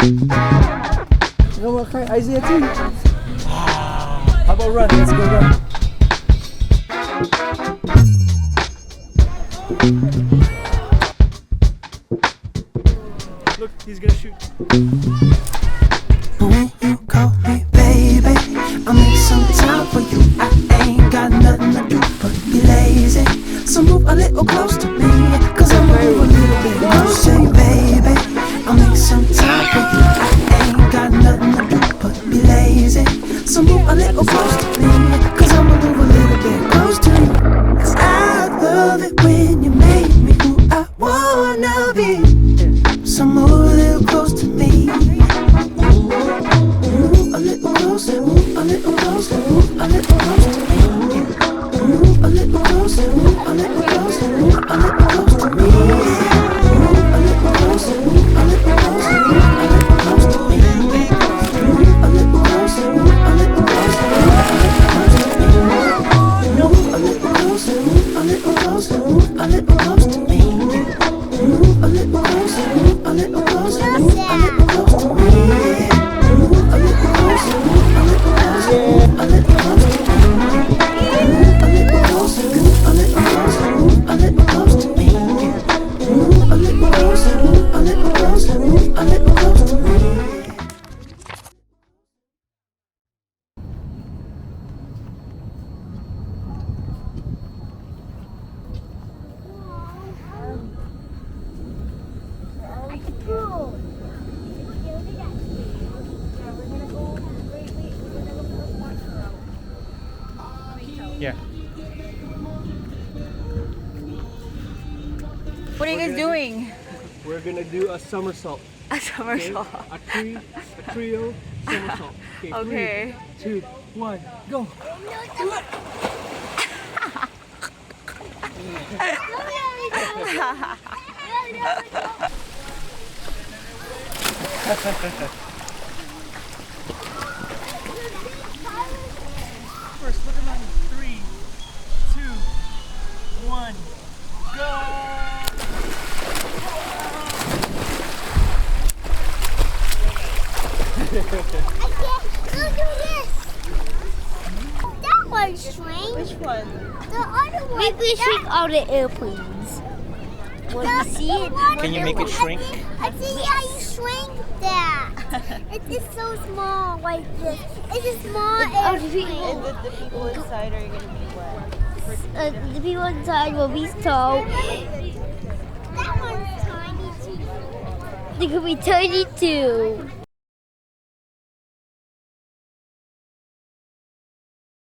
You know what kind? Isaiah too. How about run? Let's go run. Look, he's gonna shoot. When you call me baby, I'll make some time for you. I ain't got nothing to do but be lazy. So move a little close to me, cause I'm gonna move a little bit close to you, baby. I'll make some time for you. I ain't got nothing to do but be lazy. So move a little close to me, cause I'm gonna move a little bit close to you. Cause I love it when you make me who I wanna be. So move a little close to me. Move a little closer, move a little closer, move a little closer to me. Move a little closer, move a little closer, move a little close to me. Move a little closer, move a little closer, move a little close to me. Move a little closer, move a little closer, move a little closer to me. Move a little closer, move a little closer, move a little close to me. Move a little closer, move a little closer, move a little close to me. Move a little closer, move a little closer, move a little close to me. Move a little closer, move a little closer, move a little close to me. Move a little closer, move a little closer, move a little close to me. Yeah. What are you guys doing? We're gonna do a somersault. A somersault. Okay? A trio somersault. Okay. 3, 2, 1, go. First, look at mine. 3, 2, 1, go. That one shrank. Which one? The other one. Maybe we shrink all the airplanes. When we see it, Can you make it shrink? I see how you shrank that. It's just so small like this. It's a small airplane. And the people inside are going to be what? the people inside will be tall. That one's tiny too. They could be tiny too.